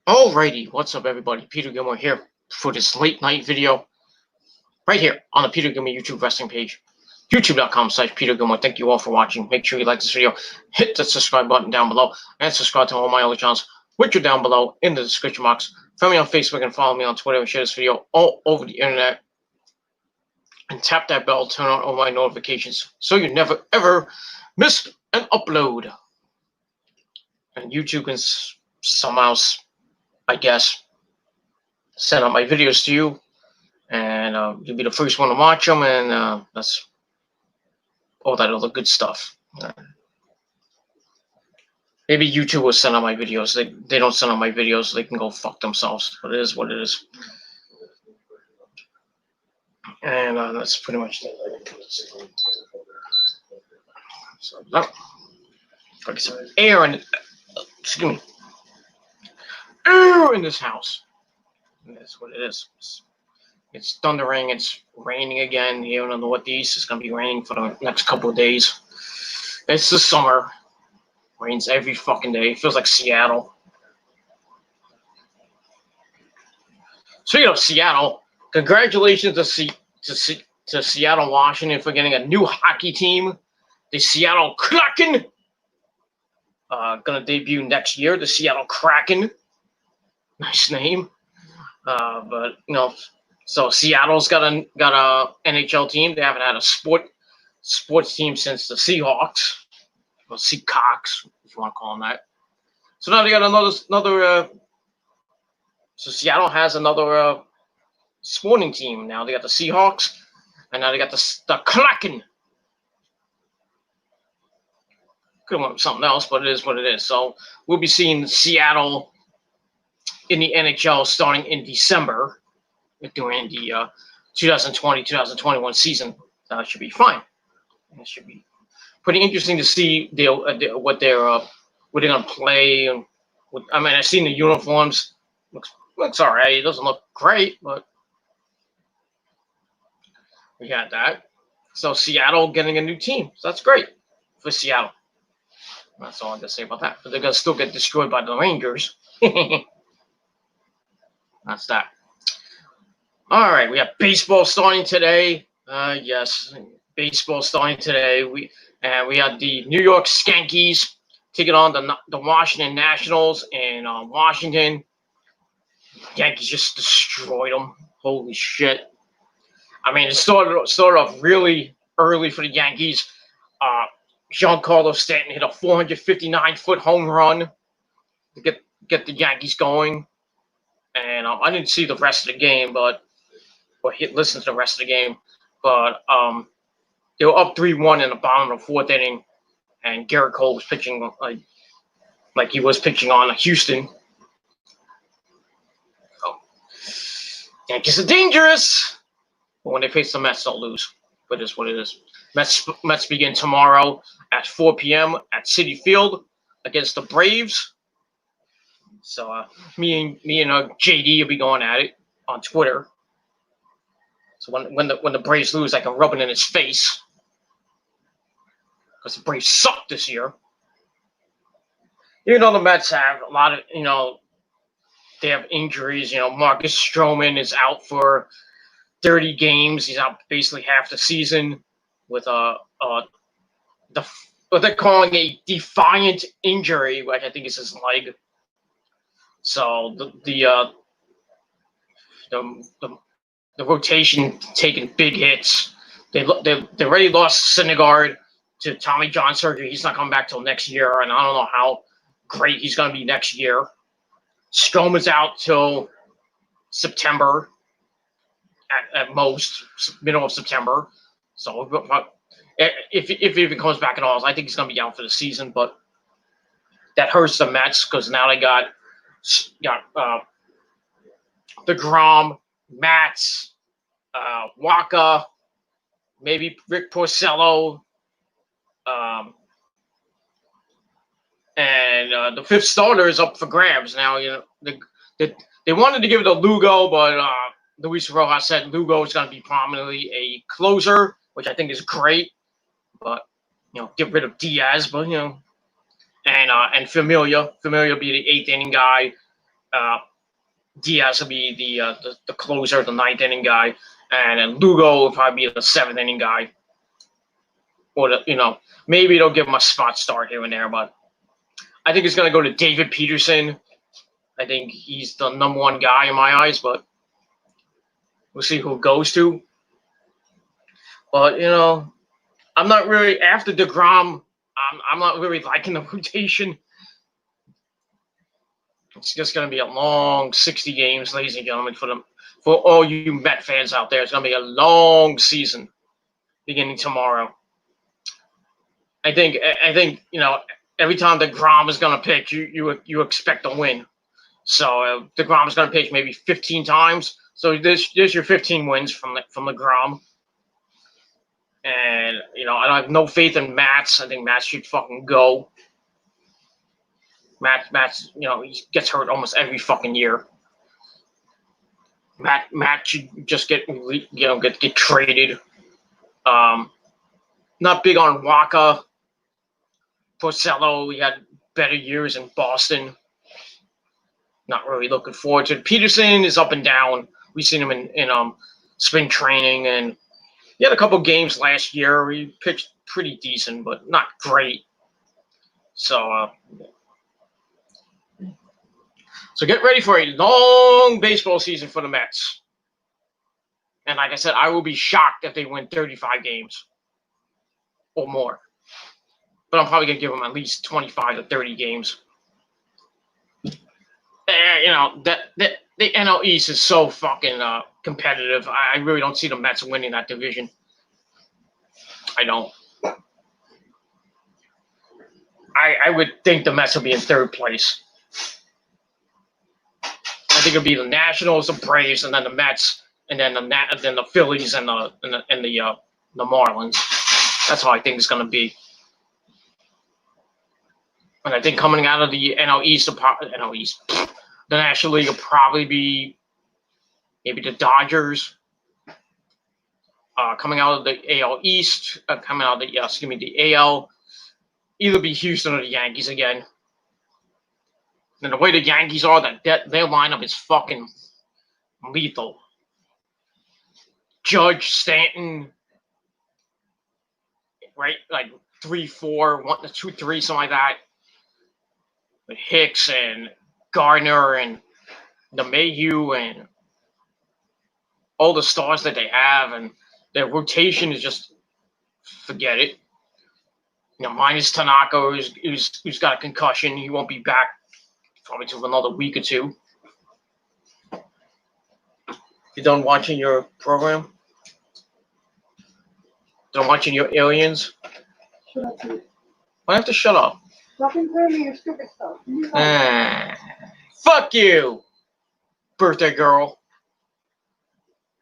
Alrighty, what's up everybody? Peter Gilmore here for this late night video right here on the Peter Gilmore YouTube wrestling page, youtube.com/Peter Gilmore. Thank you all for watching. Make sure you like this video, hit the subscribe button down below, and subscribe to all my other channels, which are down below in the description box. Follow me on Facebook and follow me on Twitter and share this video all over the internet. And tap that bell, turn on all my notifications so you never ever miss an upload. And YouTube can somehow, I guess, send out my videos to you, and you'll be the first one to watch them, and that's all that other good stuff. Maybe YouTube will send out my videos. They don't send out my videos. They can go fuck themselves. But it is what it is. And that's pretty much it. So now, get some air in. Excuse me. Air in this house. And that's what it is. It's thundering. It's raining again here in the Northeast. It's going to be raining for the next couple of days. It's the summer. Rains every fucking day. It feels like Seattle. Speaking of Seattle, congratulations to Seattle, Washington for getting a new hockey team. The Seattle Kraken. Going to debut next year. The Seattle Kraken. Nice name. But you know, so Seattle's got a NHL team. They haven't had a sports team since the Seahawks, or Seahawks, if you want to call them that. So now they got another. So Seattle has another sporting team. Now they got the Seahawks, and now they got the Kraken. Could have went something else, but it is what it is. So we'll be seeing Seattle in the NHL starting in December during the 2020-2021 season. That should be fine. It should be pretty interesting to see what they're going to play. And I mean, I've seen the uniforms. Looks all right. It doesn't look great, but we got that. So Seattle getting a new team. So that's great for Seattle. That's all I got to say about that. But they're going to still get destroyed by the Rangers. That's that. All right, we have baseball starting today. Yes, baseball starting today. We had the New York Skankies taking on the Washington Nationals in Washington. Yankees just destroyed them. Holy shit! I mean, it started off really early for the Yankees. Giancarlo Stanton hit a 459-foot home run to get the Yankees going. And I didn't see the rest of the game, but listen to the rest of the game. But they were up 3-1 in the bottom of the fourth inning, and Garrett Cole was pitching like he was pitching on Houston. So, Yankees are dangerous, but when they face the Mets, they'll lose. But it's what it is. Mets begin tomorrow at 4 p.m. at Citi Field against the Braves. So me and JD will be going at it on Twitter. So when the Braves lose, I can rub it in his face because the Braves suck this year. Even though the Mets have a lot of, they have injuries. Marcus Stroman is out for 30 games. He's out basically half the season with what they're calling a defiant injury, which I think is his leg. So the rotation taking big hits. They already lost Syndergaard to Tommy John surgery. He's not coming back till next year, and I don't know how great he's going to be next year. Stroman's out till September at most, middle of September. So if he even comes back at all, I think he's going to be out for the season. But that hurts the Mets because now they got DeGrom, Matz, Waka, maybe Rick Porcello, and the fifth starter is up for grabs now. They wanted to give it to Lugo, but Luis Rojas said Lugo is going to be prominently a closer, which I think is great. But get rid of Diaz, but and Familia will be the 8th inning guy. Diaz will be the closer, the 9th inning guy, and then Lugo will probably be the 7th inning guy. Or maybe they'll give him a spot start here and there, but I think it's gonna go to David Peterson. I think he's the number one guy in my eyes, but we'll see who it goes to. But I'm not really after DeGrom. I'm not really liking the rotation. It's just going to be a long 60 games, ladies and gentlemen, for all you Met fans out there. It's going to be a long season beginning tomorrow. I think every time DeGrom is going to pitch, you expect a win. So DeGrom is going to pitch maybe 15 times. So there's your 15 wins from DeGrom. And I have no faith in Matz. I think Matz should fucking go. Matz, he gets hurt almost every fucking year. Matt should just get traded. Not big on Waka. Porcello, he had better years in Boston. Not really looking forward to it. Peterson is up and down. We've seen him in spring training, and he had a couple games last year where he pitched pretty decent, but not great. So get ready for a long baseball season for the Mets. And like I said, I will be shocked if they win 35 games or more. But I'm probably going to give them at least 25 to 30 games. The NL East is so fucking competitive. I really don't see the Mets winning that division. I don't. I would think the Mets will be in 3rd place. I think it'll be the Nationals, the Braves, and then the Mets, and then the Phillies and the Marlins. That's how I think it's going to be. And I think coming out of the NL East, the National League will probably be maybe the Dodgers. Coming out of the AL East, the AL, either be Houston or the Yankees again. And the way the Yankees are, their lineup is fucking lethal. Judge, Stanton, right? Like 3-4, 1-2-3, something like that. With Hicks and Gardner and LeMahieu and all the stars that they have, and their rotation is just forget it. Minus Tanaka, who's got a concussion, he won't be back probably till another week or two. You done watching your program? Done watching your aliens? Shut up, dude. I have to shut up. Stop including your stupid stuff. Fuck you, birthday girl.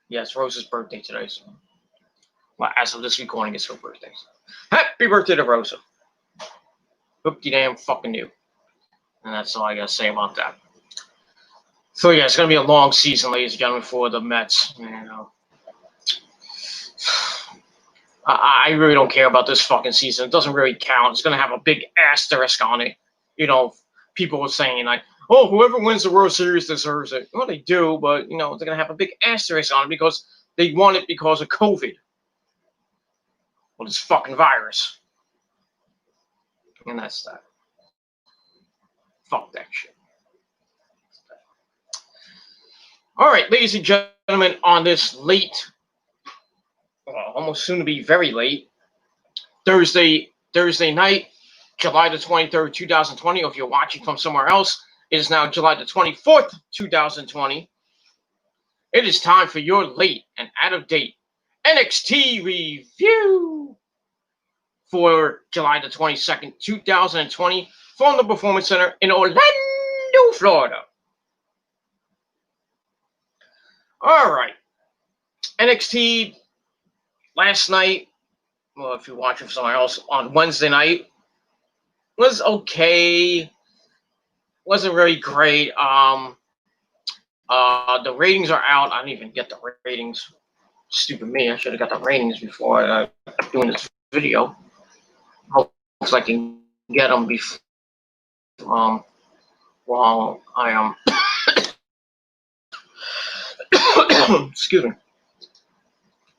Yes, Rose's birthday today. So. Well, as of this recording, it's her birthday. Happy birthday to Rosa. Hope you damn fucking knew. And that's all I gotta say about that. So yeah, it's gonna be a long season, ladies and gentlemen, for the Mets. I really don't care about this fucking season. It doesn't really count. It's gonna have a big asterisk on it. People were saying like, "Oh, whoever wins the World Series deserves it." Well, they do, but they're gonna have a big asterisk on it because they won it because of COVID. Well, this fucking virus. And that's that. Fuck that shit. All right, ladies and gentlemen, on this late, almost soon to be very late, Thursday night, July the 23rd, 2020, or if you're watching from somewhere else, it is now July the 24th, 2020. It is time for your late and out-of-date NXT review for July the 22nd, 2020, from the Performance Center in Orlando, Florida. All right. NXT last night, well, if you're watching for somewhere else, on Wednesday night, was okay. Wasn't really great. The ratings are out. I didn't even get the ratings. Stupid me. I should have got the ratings before doing this video. Hopefully I can get them before while I excuse me,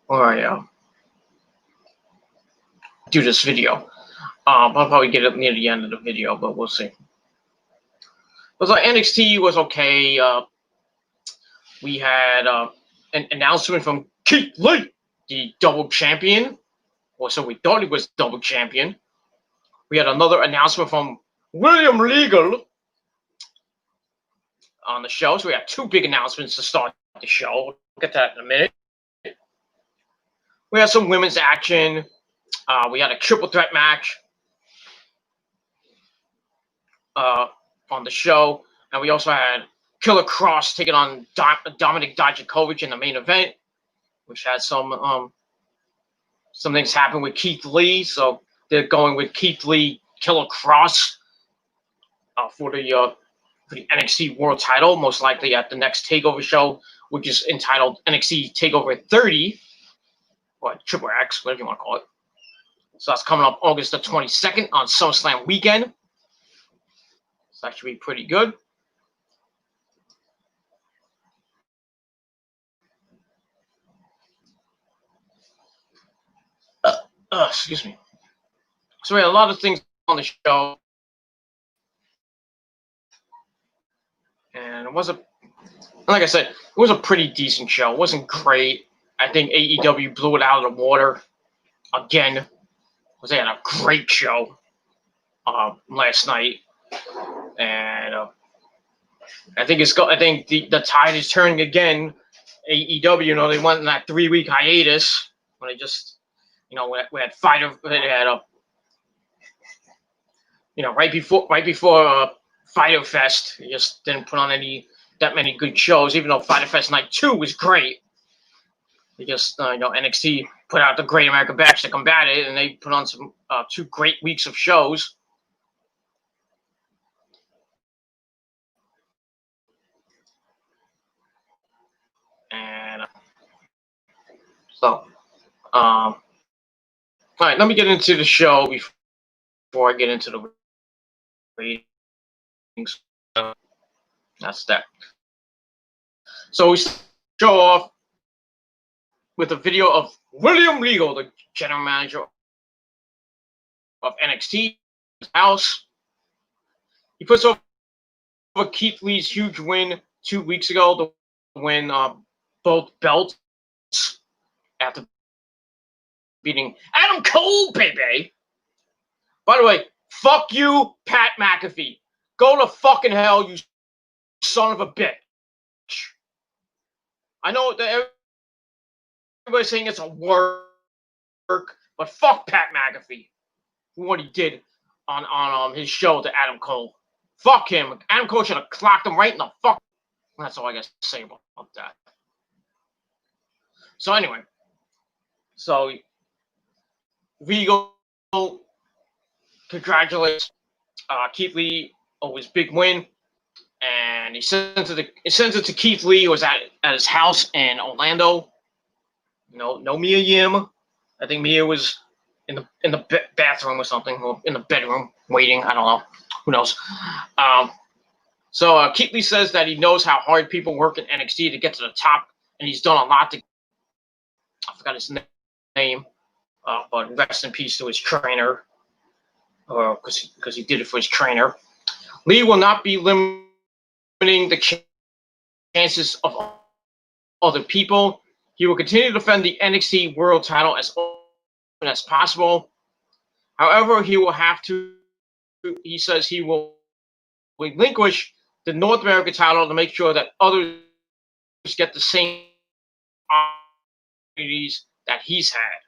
or I do this video. I'll probably get it near the end of the video, but we'll see. But like NXT was okay. We had an announcement from Keith Lee, the double champion, or so we thought he was double champion. We had another announcement from William Regal on the show. So we had two big announcements to start the show. We'll get to that in a minute. We had some women's action. We had a triple threat match on the show. And we also had Killer Kross taking on Dominic Dijakovic in the main event, which had some things happen with Keith Lee. So they're going with Keith Lee, Killer Kross for the NXT World Title, most likely at the next TakeOver show, which is entitled NXT TakeOver 30, or Triple X, whatever you want to call it. So that's coming up August the 22nd on SummerSlam weekend. So that should be pretty good. Excuse me. So we had a lot of things on the show. And it was like I said, it was a pretty decent show. It wasn't great. I think AEW blew it out of the water again, because they had a great show last night. And I think the tide is turning again. AEW, they went in that 3-week hiatus when they just, we had Fighter, they had right before Fighter Fest, they just didn't put on that many good shows. Even though Fighter Fest Night 2 was great, they just NXT put out the Great American Bash to combat it, and they put on some 2 great weeks of shows. And so, all right, let me get into the show before I get into the ratings. That's that. So we show off with a video of William Regal, the general manager of NXT, his house. He puts over Keith Lee's huge win 2 weeks ago to win both belts after beating Adam Cole, baby. By the way, fuck you, Pat McAfee. Go to fucking hell, you son of a bitch. I know that everybody's saying it's a work, but fuck Pat McAfee for what he did on his show to Adam Cole. Fuck him. Adam Cole should have clocked him right in the fuck. That's all I got to say about that. So anyway, Regal congratulates Keith Lee on his big win, and he sends it to Keith Lee, who was at his house in Orlando. No Mia Yim. I think Mia was in the bathroom or something, or in the bedroom waiting. I don't know. Who knows? So Keith Lee says that he knows how hard people work in NXT to get to the top, and he's done a lot to. I forgot his name, but rest in peace to his trainer, because he did it for his trainer. Lee will not be limiting the chances of other people. He will continue to defend the NXT World Title as often as possible. However, he will have to. He says he will relinquish the North American title to make sure that others get the same opportunities that he's had.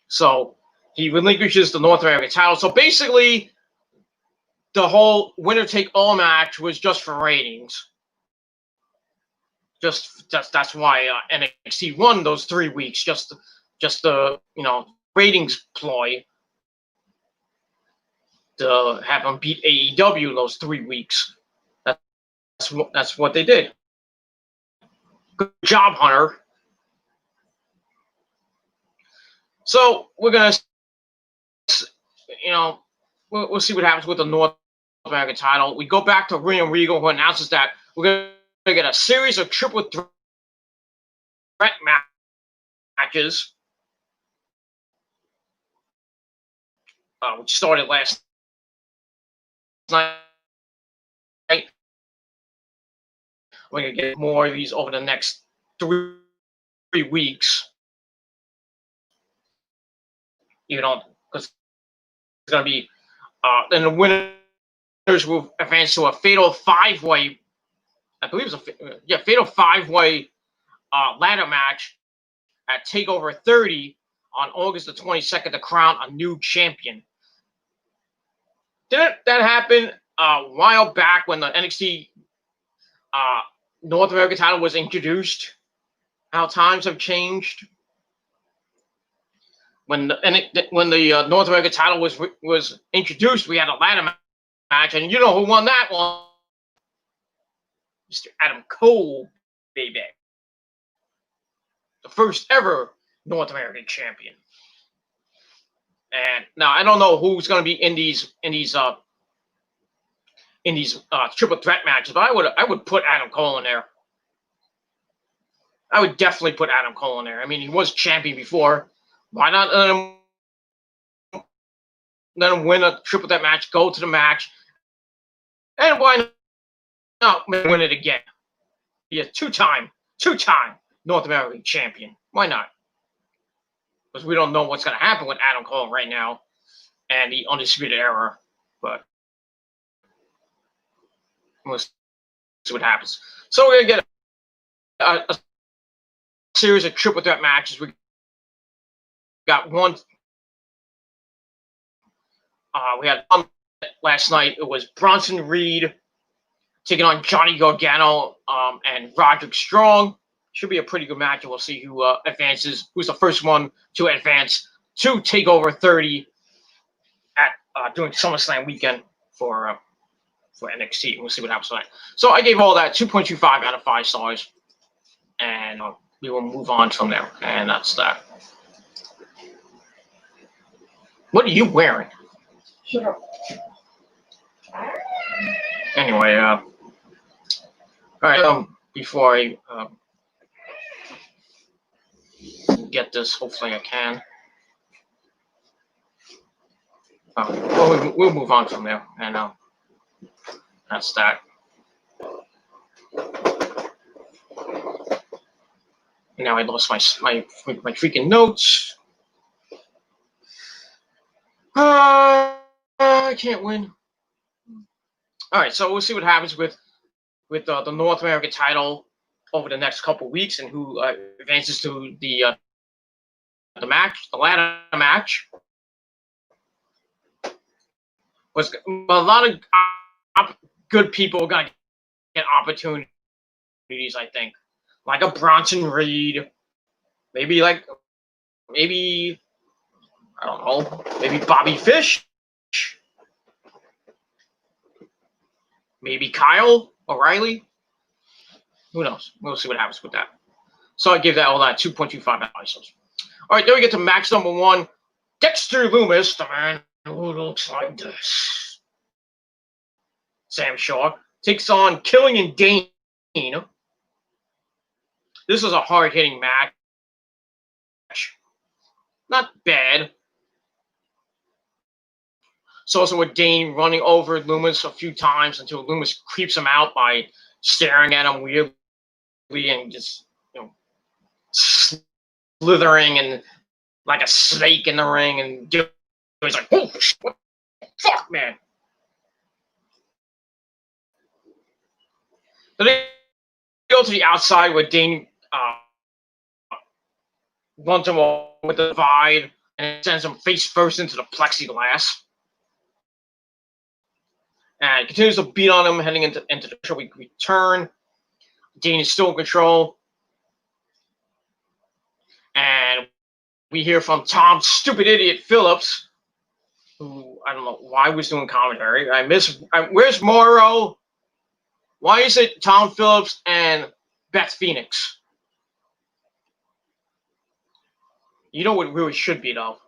So he relinquishes the North American title. So basically, the whole winner-take-all match was just for ratings. That's why NXT won those 3 weeks. Just the ratings ploy to have them beat AEW those 3 weeks. That's what they did. Good job, Hunter. So we're gonna you know, we'll see what happens with the North American title. We go back to William Regal, who announces that we're going to get a series of triple threat matches, which started last night. We're going to get more of these over the next 3 weeks. You know, because it's going to be, then the winners will advance to a fatal 5-way. I believe it's fatal 5-way ladder match at TakeOver 30 on August the 22nd to crown a new champion. Didn't that happen a while back when the NXT North American title was introduced? How times have changed. When the North American title was introduced, we had a ladder match, and you know who won that one? Mr. Adam Cole, baby. The first ever North American champion. And now I don't know who's going to be in these triple threat matches, but I would put Adam Cole in there. I would definitely put Adam Cole in there. I mean, he was champion before. Why not let him win a triple threat match, go to the match, and why not win it again? Be a two-time North American champion. Why not? Because we don't know what's going to happen with Adam Cole right now and the Undisputed Era. But we'll see what happens. So we're going to get a series of triple threat matches. We got one. We had one last night. It was Bronson Reed taking on Johnny Gargano and Roderick Strong. Should be a pretty good match. We'll see who advances. Who's the first one to advance to TakeOver 30 at during SummerSlam weekend for NXT. We'll see what happens tonight. So I gave all that 2.25 out of 5 stars, and we will move on from there. And that's that. What are you wearing? Shut up. Anyway, all right. Before I get this, hopefully I can. Well, we'll move on from there, and that's that. Now I lost my freaking notes. I can't win. All right, so we'll see what happens with the North American title over the next couple weeks, and who advances to the match, the ladder match. Was a lot of good people gonna get opportunities, I think, like a Bronson Reed, maybe I don't know, maybe Bobby Fish, maybe Kyle O'Reilly. Who knows? We'll see what happens with that. So I give all that 2.25 out of 5 stars. All right, then we get to match number 1. Dexter Lumis, the man who looks like this. Sam Shaw takes on Killian Dane. This was a hard-hitting match. Not bad. So also with Dane running over Lumis a few times until Lumis creeps him out by staring at him weirdly and just, slithering and like a snake in the ring, and he's like, "Oh, what the fuck, man!" So they go to the outside where Dane runs him over with the divide and sends him face first into the plexiglass. And continues to beat on him heading into the show. We return. Dane is still in control. And we hear from Tom Stupid Idiot Phillips, who I don't know why was doing commentary. Where's Morrow? Why is it Tom Phillips and Beth Phoenix? You know what really should be, though?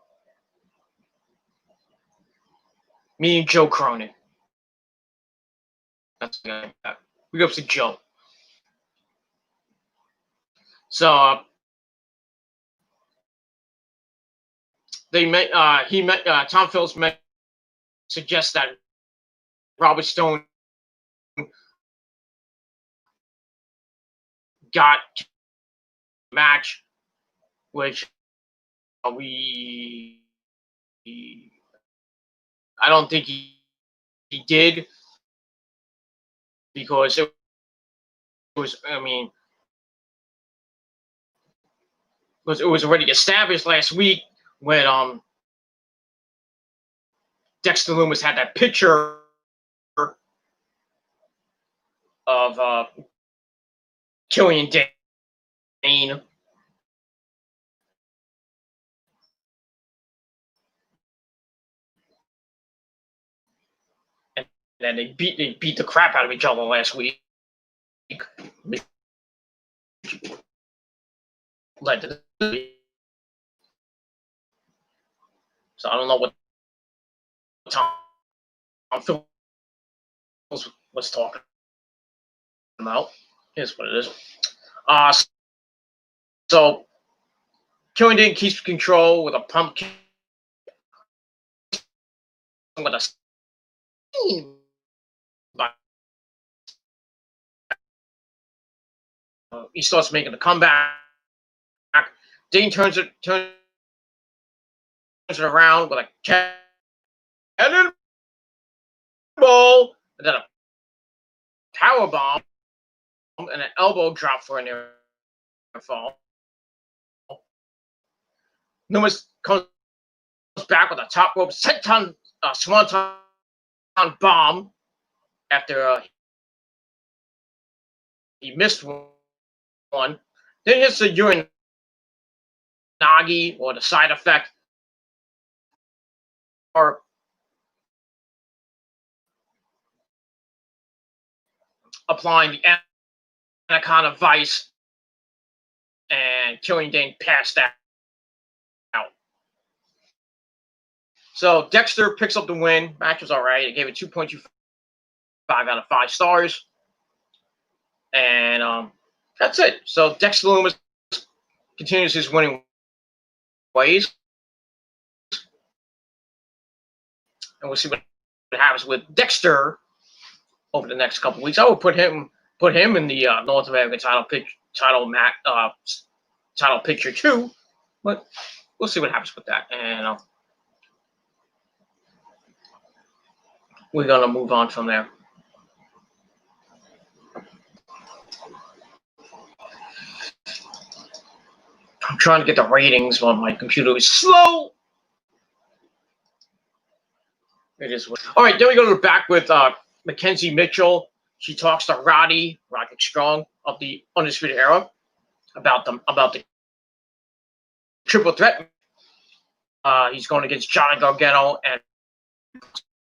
Me and Joe Cronin. That's we go to Joe. So Tom Phillips suggests that Robert Stone got match, which I don't think he did, because it was, because it was already established last week when Dexter Lumis had that picture of Killian Dain. And then they beat the crap out of each other last week. Led to the, so I don't know what Tom Phillips was talking about. Here's what it is. So Killian Dain keeps control with a pump with a steam. He starts making the comeback. Dain turns it around with a cannonball and then a power bomb and an elbow drop for a near fall. Lumis comes back with a top rope senton swanton bomb after he missed one. Then hits the Uranagi, or the side effect, or applying the Anaconda Vice, and Killian Dain passed out. So Dexter picks up the win. Match was all right. I gave it 2.25 out of 5 stars. And that's it. So Dexter Lumis continues his winning ways. And we'll see what happens with Dexter over the next couple weeks. I will put him in the North American title picture too. But we'll see what happens with that. And we're going to move on from there. I'm trying to get the ratings while my computer is slow. It is. All right, then we go back with Mackenzie Mitchell. She talks to Roderick Strong of the Undisputed Era about the triple threat. He's going against Johnny Gargano and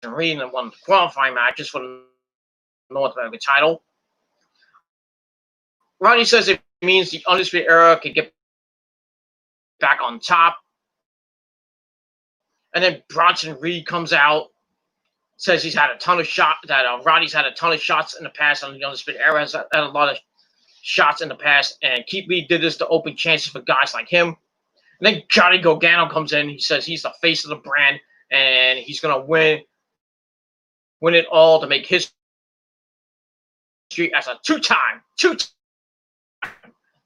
Reed in one of the qualifying matches for the North American title. Roddy says it means the Undisputed Era can get back on top. And then Bronson Reed comes out, says he's had a ton of shots, that Roddy's had a ton of shots in the past, and the Undisputed Era has had a lot of shots in the past, and Keith Lee did this to open chances for guys like him. And then Johnny Gargano comes in. He says he's the face of the brand, and he's going to win it all to make history as a two-time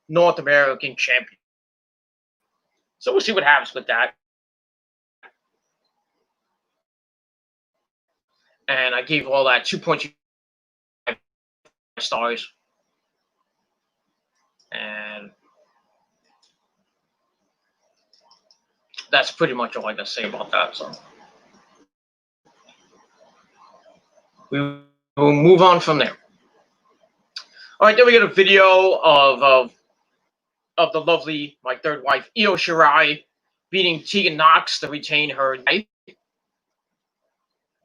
North American champion. So we'll see what happens with that. And I gave all that 2.25 stars. And that's pretty much all I got to say about that. So we will move on from there. All right, then we get a video of the lovely, my third wife, Io Shirai, beating Tegan Knox to retain her knife.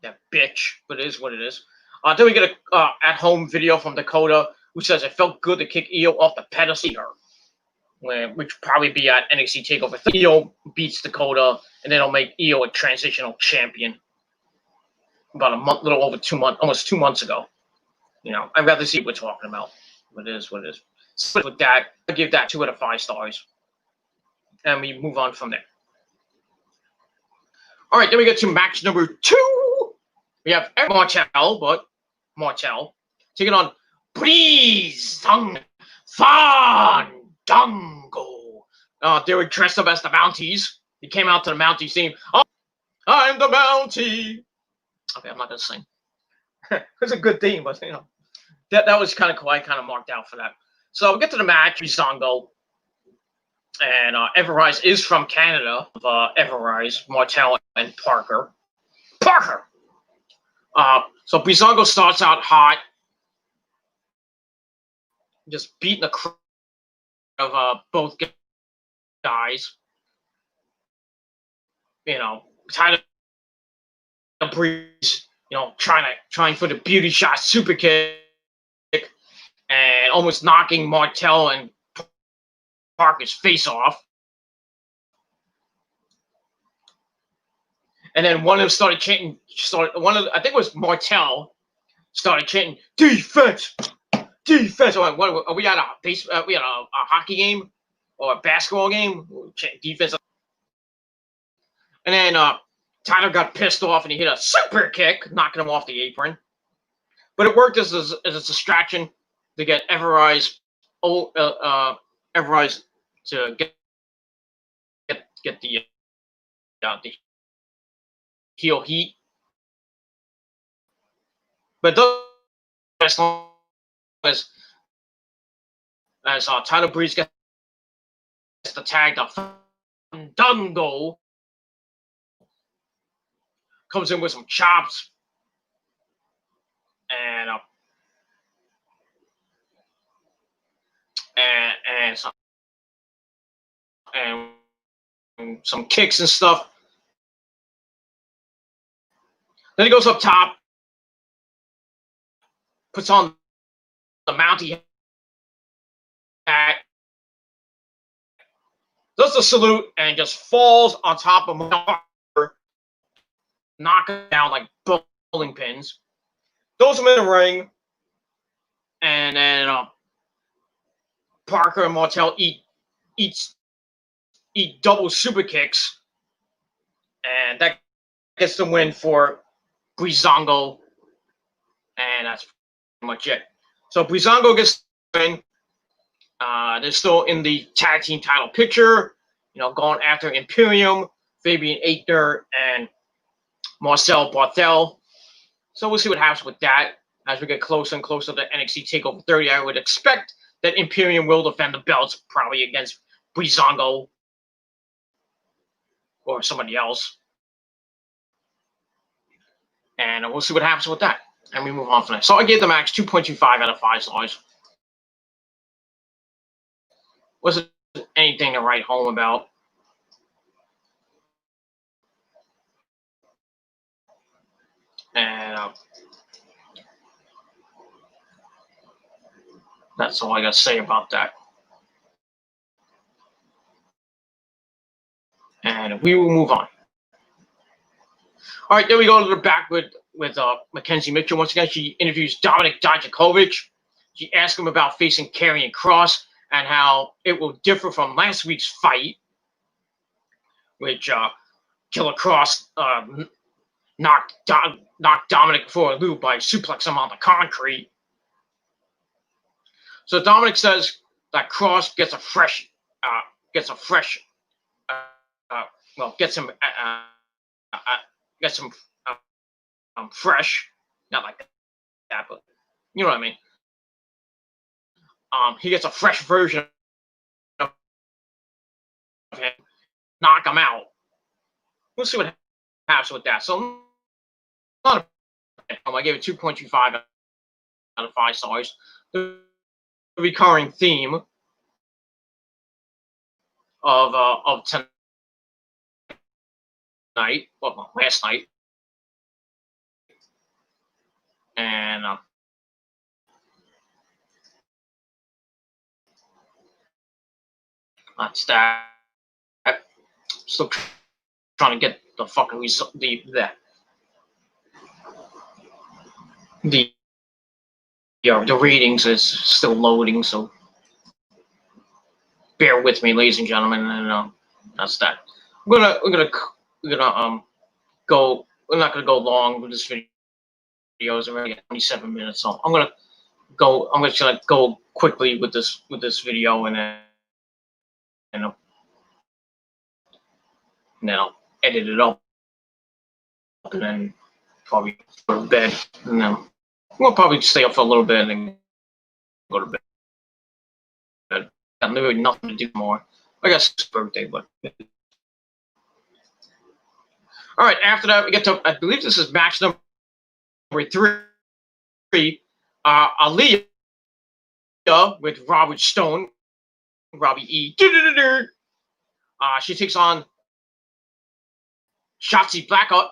That bitch, but it is what it is. Then we get a at-home video from Dakota, who says it felt good to kick Io off the pedestal, which will probably be at NXT TakeOver. Io beats Dakota, and then it'll make Io a transitional champion. about a month, little over 2 months, almost 2 months ago. I'd rather see what we're talking about. What it is, what it is. So with that, I give that 2 out of 5 stars, and we move on from there. All right, then we get to match number 2. We have Martel taking on Breezango. They were dressed up as the Mounties. He came out to the Mounties theme. Oh, I'm the Mountie. Okay, I'm not gonna sing. It's a good theme, but that was kind of cool. I kind of marked out for that. So we get to the match. Breezango and Everrise is from Canada. Everrise, Martel, and Parker. So Breezango starts out hot, just beating the crap of both guys. Tyler Breeze, trying for the beauty shot super kick and almost knocking Martel and Parker's face off. And then one of them started chanting. I think it was Martel, started chanting defense. What, are we at a hockey game or a basketball game? Defense. And then Tyler got pissed off and he hit a super kick, knocking him off the apron. But it worked as a distraction to get Everrise to get the heel heat. But as long as Tyler Breeze gets the tag, the Fandango comes in with some chops and some kicks and stuff. Then he goes up top, puts on the Mountie hat, does the salute, and just falls on top of Parker, knocking down like bowling pins. Throws him in the ring, and then Parker and Martel eat double super kicks, and that gets the win for Breezango, and that's pretty much it. So Breezango gets the win. They're still in the tag team title picture, going after Imperium, Fabian Aichner, and Marcel Barthel. So we'll see what happens with that as we get closer and closer to NXT TakeOver 30. I would expect that Imperium will defend the belts, probably against Breezango or somebody else. And we'll see what happens with that. And we move on from there. So I gave the match 2.25 out of 5 stars. Wasn't anything to write home about. And that's all I got to say about that. And we will move on. All right, then we go to the back with Mackenzie Mitchell. Once again, she interviews Dominic Dijakovic. She asks him about facing Karrion Kross and how it will differ from last week's fight, which Killer Kross knocked Dominic for a loop by suplexing him on the concrete. So Dominic says that Kross gets him fresh, not like that, but you know what I mean. He gets a fresh version of him, knock him out. We'll see what happens with that. So, not I gave it 2.25 out of 5 stars. The recurring theme of tonight, last night, and that's that. Still trying to get the fucking result. the ratings is still loading, so bear with me, ladies and gentlemen, and that's that. We're gonna go. We're not gonna go long with this video. It's already 27 minutes, so I'm gonna go. I'm just gonna go quickly with this video, and then I'll edit it up, and then probably go to bed, and then we'll probably stay up for a little bit and then go to bed. Got literally nothing to do more. I guess it's birthday, but all right. After that, we get to, I believe this is match number 3. Aaliyah with Robert Stone, Robbie E. She takes on Shotzi Blackheart.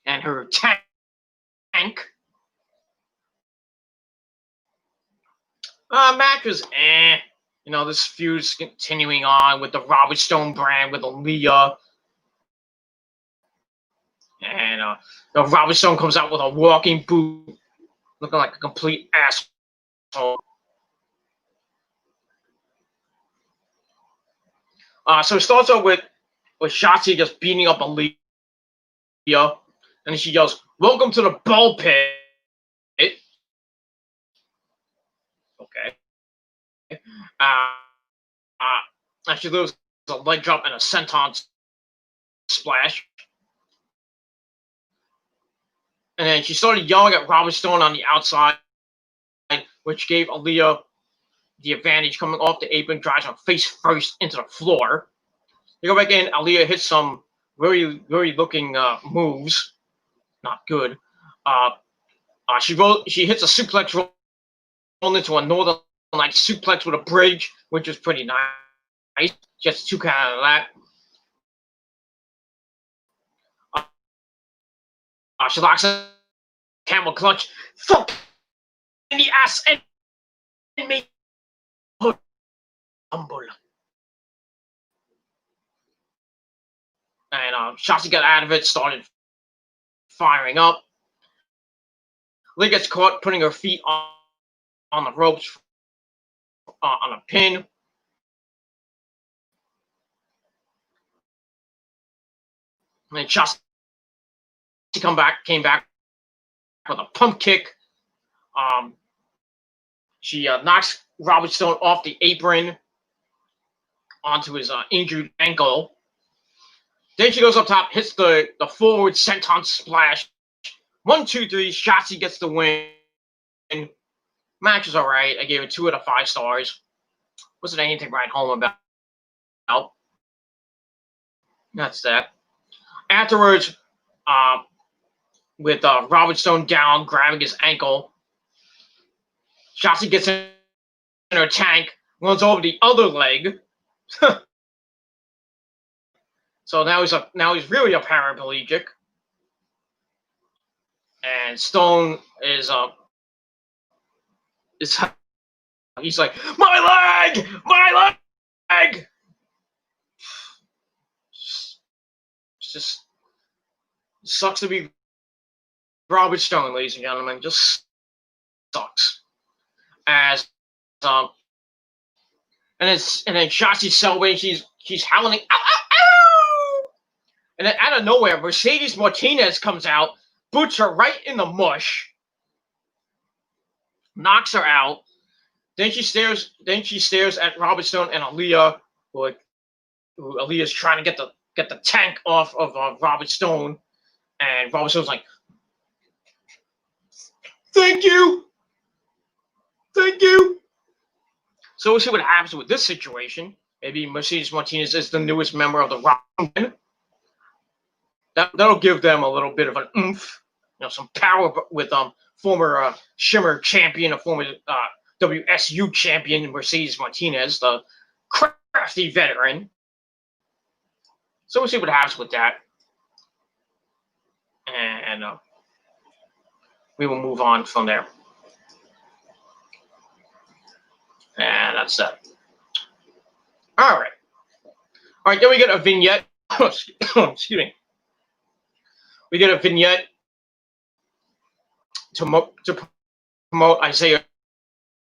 And her tank. Match was You know, this feud's continuing on with the Robert Stone brand with Aaliyah. And Robert Stone comes out with a walking boot, looking like a complete asshole. So it starts out with Shotzi just beating up Aaliyah. And she goes, "Welcome to the ball pit." Okay. And she loses a leg drop and a senton splash. And then she started yelling at Robert Stone on the outside, which gave Aaliyah the advantage, coming off the apron, drives her face first into the floor. They go back in. Aaliyah hits some very, very looking moves. Not good. She hits a suplex roll into a Northern Lights suplex with a bridge, which is pretty nice. Just 2 count out of that. She locks a camel clutch. Fuck in the ass and me. Humble. And Shotzi got out of it, started firing up. Lee gets caught putting her feet on the ropes on a pin. And then Shotzi came back with a pump kick. She knocks Robert Stone off the apron onto his injured ankle. Then she goes up top, hits the forward senton splash. 1, 2, 3. Shotzi gets the win. Match is all right. I gave it 2 out of 5 stars. Wasn't anything to write home about. That's that. Afterwards, with Robert Stone down, grabbing his ankle, Shotzi gets in her tank, runs over the other leg. So now he's really a paraplegic. And Stone is he's like, my leg. It's just sucks to be Robert Stone, ladies and gentlemen. Just sucks. As and then Shotzi's celebrating. She's howling, ow, ow, ow! And then out of nowhere, Mercedes Martinez comes out, boots her right in the mush, knocks her out. Then she stares at Robert Stone and Aaliyah, who Aaliyah's trying to get the tank off of Robert Stone, and Robert Stone's like, "Thank you." So we'll see what happens with this situation. Maybe Mercedes Martinez is the newest member of the Rock Band. That'll give them a little bit of an oomph, some power with former Shimmer champion, a former WSU champion, Mercedes Martinez, the crafty veteran. So we'll see what happens with that, and we will move on from there. And that's that. All right. Then we get a vignette. Excuse me. we get a vignette to promote Isaiah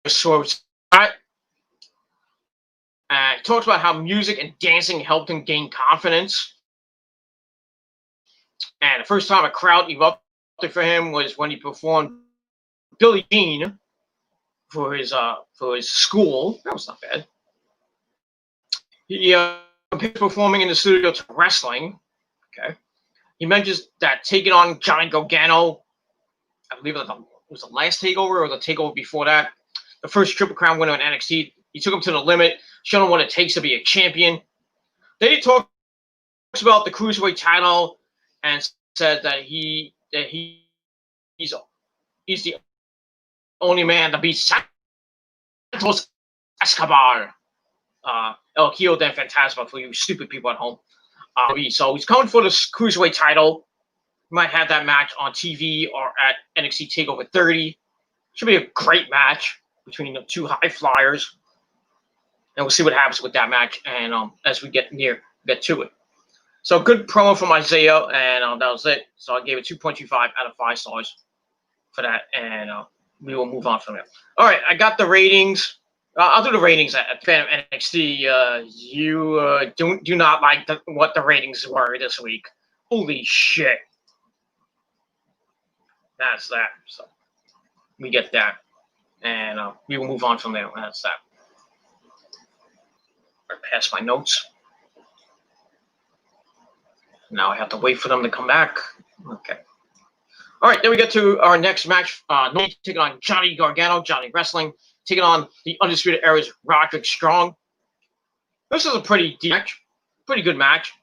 Swerve's art. And talks about how music and dancing helped him gain confidence. And the first time a crowd erupted for him was when he performed Billie Jean for his school. That was not bad. He compares performing in the studio to wrestling. Okay. He mentions that taking on Johnny Gargano, I believe it was the last takeover or the takeover before that, the first Triple Crown winner in NXT. He took him to the limit, showed him what it takes to be a champion. Then he talks about the Cruiserweight title and said that he's the only man to beat Santos Escobar, El Hijo del Fantasma for you stupid people at home. So he's coming for the Cruiserweight title. He might have that match on TV or at NXT TakeOver 30. Should be a great match between the two high flyers. And we'll see what happens with that match and as we get to it. So good promo from Isaiah, and that was it. So I gave it 2.25 out of 5 stars for that, and we will move on from there. All right, I got the ratings. I'll do the ratings at Fan of NXT. You do not like what the ratings were this week. Holy shit. That's that. So we get that, and we will move on from there. That's that. I pass my notes. Now I have to wait for them to come back. Okay. All right, then we get to our next match. Taking on Johnny Gargano, Johnny Wrestling, taking on the Undisputed Era's Roderick Strong. This is a pretty deep match, pretty good match.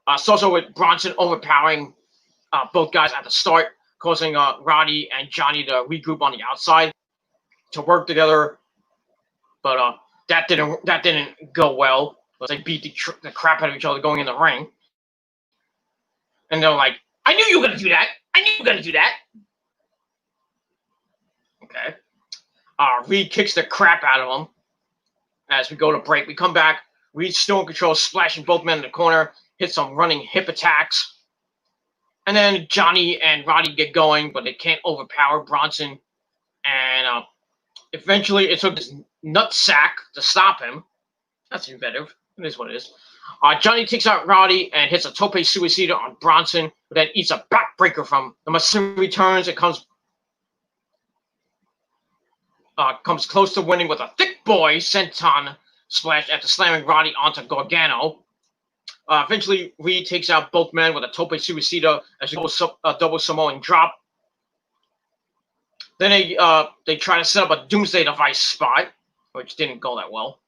It's also with Bronson overpowering both guys at the start, causing Roddy and Johnny to regroup on the outside to work together. But that didn't go well. They beat the crap out of each other going in the ring. And they're like, I knew you were going to do that. I knew you were going to do that. Okay. Reed kicks the crap out of him as we go to break. We come back. Reed's still in control, splashing both men in the corner, hit some running hip attacks. And then Johnny and Roddy get going, but they can't overpower Bronson. And eventually it took his nutsack to stop him. That's inventive. It is what it is. Johnny takes out Roddy and hits a tope suicida on Bronson, but then eats a backbreaker from the Massimo. Returns. It comes close to winning with a thick boy senton splash after slamming Roddy onto Gargano. Eventually, Reed takes out both men with a tope suicida as a double Samoan drop. Then they try to set up a Doomsday Device spot, which didn't go that well.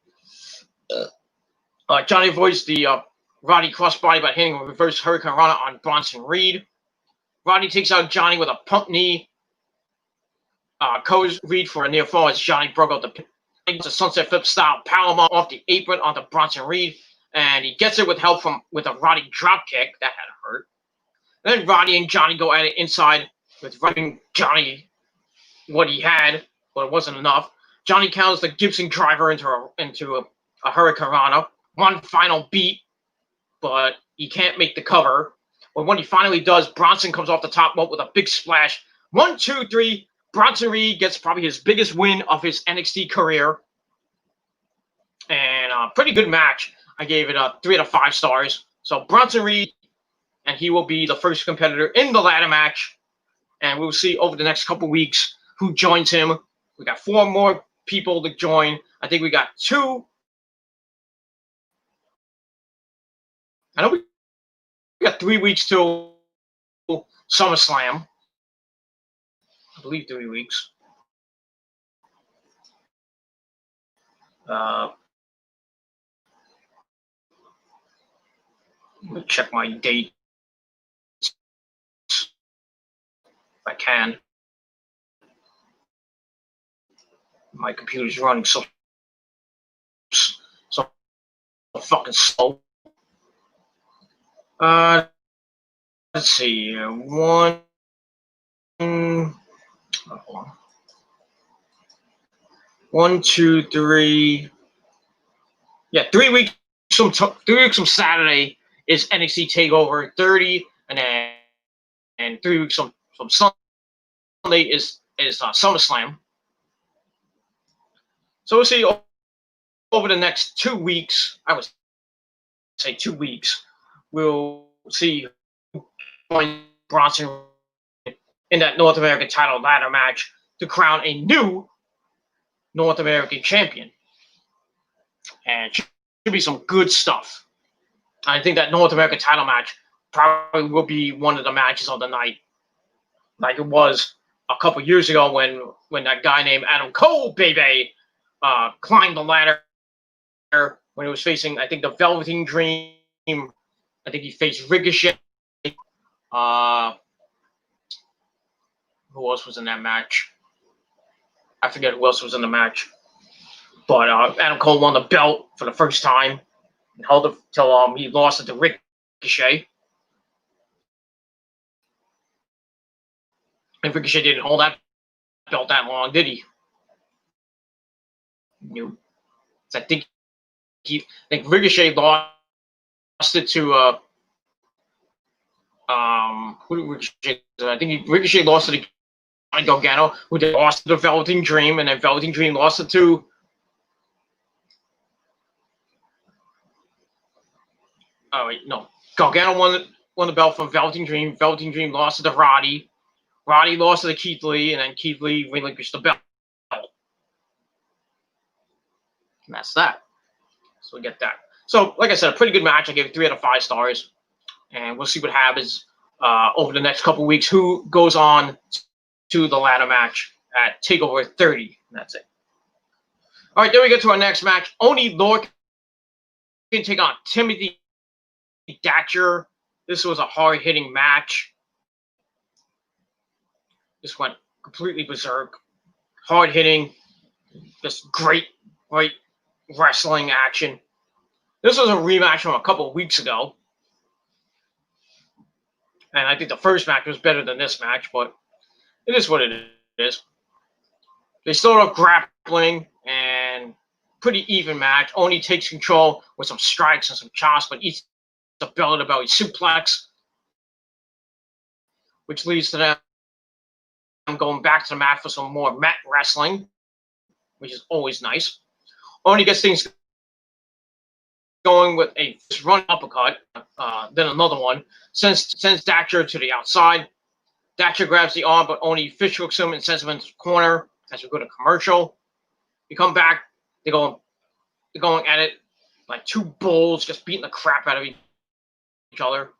Johnny avoids the Roddy crossbody by hitting a reverse Hurricane Rana on Bronson Reed. Roddy takes out Johnny with a pump knee. Covers Reed for a near fall as Johnny broke out the pin. It's a sunset flip style powerbomb off the apron onto Bronson Reed, and he gets it with help with a Roddy drop kick. That had to hurt. Then Roddy and Johnny go at it inside with giving Johnny what he had, but it wasn't enough. Johnny counters the Gibson driver into a Hurricane Rana. One final beat, but he can't make the cover. But when he finally does, Bronson comes off the top rope with a big splash. 1, 2, 3. Bronson Reed gets probably his biggest win of his NXT career. And a pretty good match. I gave it 3 out of 5 stars. So Bronson Reed, and he will be the first competitor in the ladder match. And we'll see over the next couple weeks who joins him. We got 4 more people to join. I think we got 2. I know we got 3 weeks till SummerSlam. I believe 3 weeks. Let me check my date if I can. My computer's running so fucking slow. Let's see. 1. Hold on. 1, 2, 3. Yeah, 3 weeks from 3 weeks from Saturday is NXT TakeOver 30, and then and 3 weeks from Sunday is SummerSlam. So we'll see over the next 2 weeks. I would say 2 weeks. We'll see Bronson in that North American title ladder match to crown a new North American champion. And should be some good stuff. I think that North American title match probably will be one of the matches of the night, like it was a couple years ago when that guy named Adam Cole, baby, climbed the ladder when he was facing, I think, the Velveteen Dream. I think he faced Ricochet. Who else was in that match? I forget who else was in the match. But Adam Cole won the belt for the first time and held it till he lost it to Ricochet. And Ricochet didn't hold that belt that long, did he? No. So I think Ricochet lost it to who did Ricochet? I think Ricochet lost it to Gargano, who then lost to the Velveteen Dream, and then Velveteen Dream lost it to Gargano won the belt from Velveteen Dream. Velveteen Dream lost it to Roddy. Roddy lost it to Keith Lee, and then Keith Lee relinquished the belt. And that's that. So we get that. So, like I said, a pretty good match. I gave it 3 out of 5 stars. And we'll see what happens over the next couple of weeks. Who goes on to the ladder match at TakeOver 30. And that's it. All right, then we get to our next match. Oney Lorcan can take on Timothy Thatcher. This was a hard-hitting match. This went completely berserk. Hard-hitting. Just great wrestling action. This was a rematch from a couple of weeks ago. And I think the first match was better than this match, but it is what it is. They start off grappling and pretty even match. Oney takes control with some strikes and some chops, but eats the belly-to-belly suplex, which leads to them going back to the mat for some more mat wrestling, which is always nice. Oney gets things going with a run uppercut, then another one, sends Thatcher to the outside. Thatcher grabs the arm, but Oney fish hooks him and sends him into the corner as we go to commercial. We come back, they're going at it like two bulls, just beating the crap out of each other.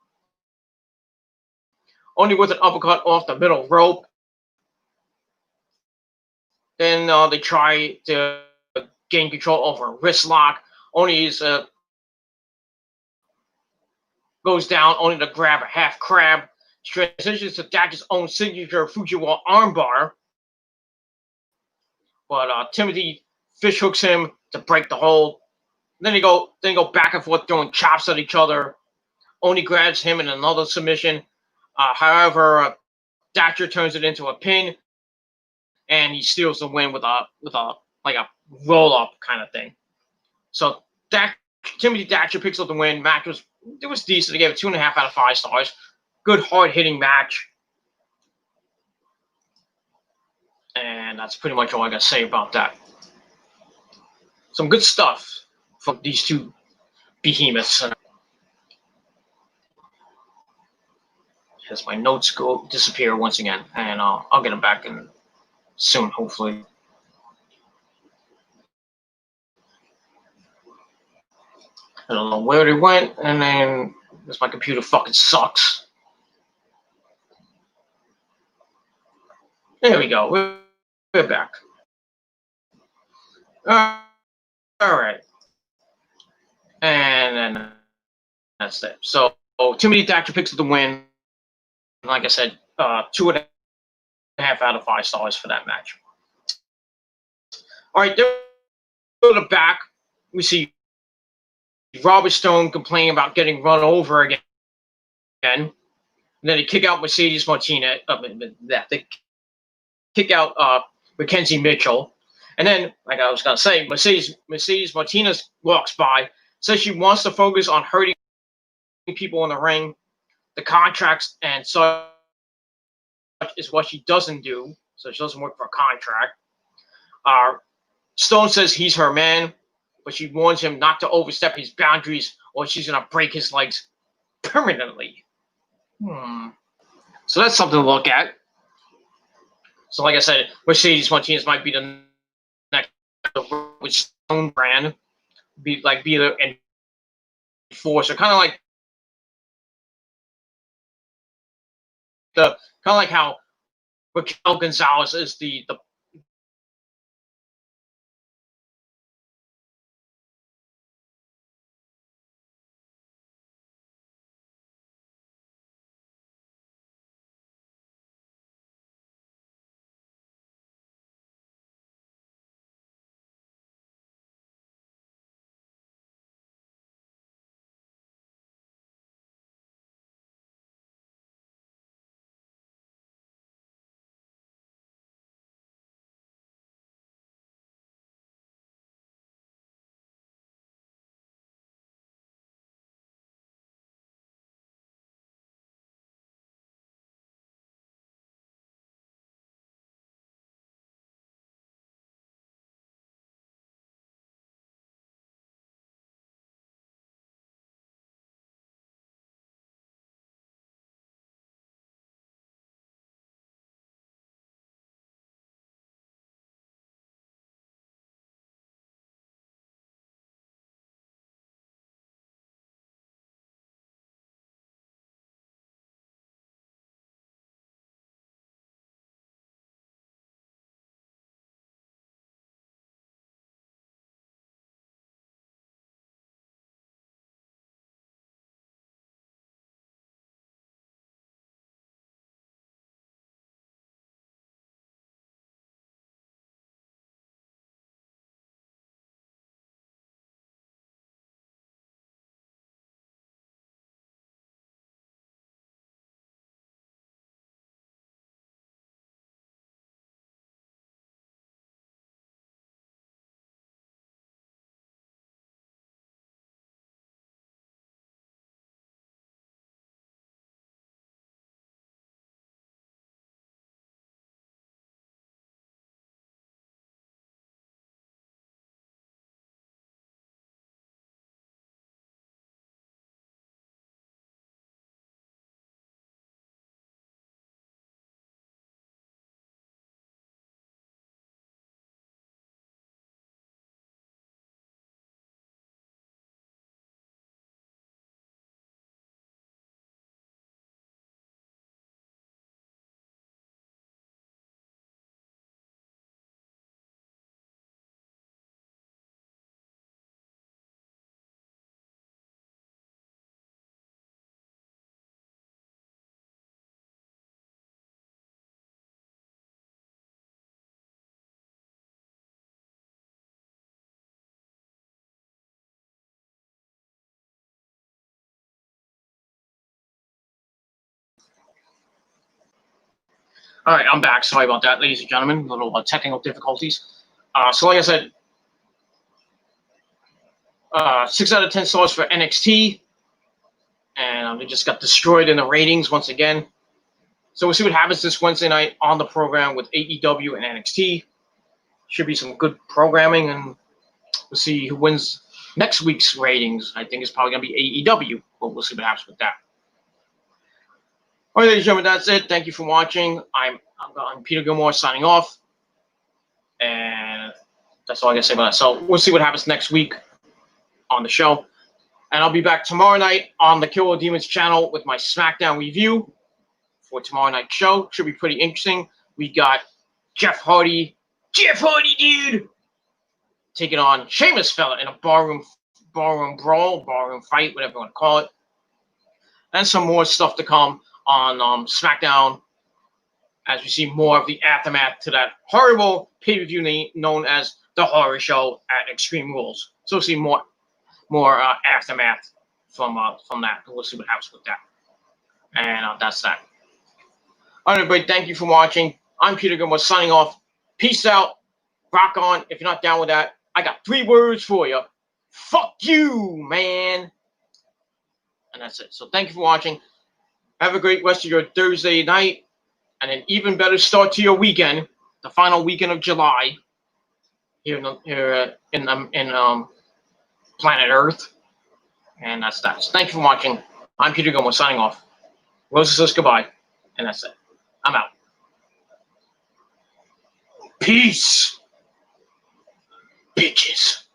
Oney with an uppercut off the middle rope. Then they try to gain control over a wrist lock. Oney's goes down, only to grab a half crab. Transitions to Thatcher's own signature Fujiwara armbar. But Timothy fish hooks him to break the hold. Then they go back and forth throwing chops at each other. Oney grabs him in another submission. However, Thatcher turns it into a pin, and he steals the win with a roll up kind of thing. So Timothy Thatcher picks up the win. Match was decent. I gave it 2.5 out of 5 stars. Good hard hitting match. And that's pretty much all I got to say about that. Some good stuff from these two behemoths. As my notes disappear once again, and I'll get them back in soon, hopefully. I don't know where they went, and then this my computer fucking sucks. There we go. We're back. All right. And then that's it. So Timothy Thatcher picks up the win. Like I said, 2.5 out of 5 stars for that match. All right, then we go to the back. We see Robert Stone complaining about getting run over again. And then they kick out Mercedes Martinez. They kick out Mackenzie Mitchell. And then, like I was going to say, Mercedes Martinez walks by, says she wants to focus on hurting people in the ring, the contracts, and starts is what she doesn't do, so she doesn't work for a contract. Stone says he's her man, but she warns him not to overstep his boundaries or she's going to break his legs permanently. So that's something to look at. So like I said, Mercedes Martinez might be the next with Stone brand, be the enforcer, kind of like how Raquel Gonzalez is the All right, I'm back. Sorry about that, ladies and gentlemen. Little technical difficulties. So like I said, 6 out of 10 stars for NXT, and they just got destroyed in the ratings once again. So we'll see what happens this Wednesday night on the program with AEW and NXT. Should be some good programming, and we'll see who wins next week's ratings. I think it's probably going to be AEW, but we'll see what happens with that. All right, ladies and gentlemen, that's it. Thank you for watching. I'm Peter Gilmore signing off, and that's all I got to say about that. So we'll see what happens next week on the show, and I'll be back tomorrow night on the Killer Demons channel with my SmackDown review for tomorrow night's show. Should be pretty interesting. We got Jeff Hardy, dude, taking on Sheamus fella in a barroom brawl, barroom fight, whatever you want to call it, and some more stuff to come on SmackDown as we see more of the aftermath to that horrible pay-per-view known as the Horror Show at Extreme Rules. So we'll see more aftermath from that. We'll see what happens with that. And that's that. All right, everybody, thank you for watching. I'm Peter Gilmore signing off. Peace out. Rock on. If you're not down with that, I got 3 words for you. Fuck you, man. And that's it. So thank you for watching. Have a great rest of your Thursday night. and an even better start to your weekend, the final weekend of July, here in planet Earth. And that's that. Thank you for watching. I'm Peter Gomez signing off. Rosa says goodbye, and that's it. I'm out. Peace, bitches.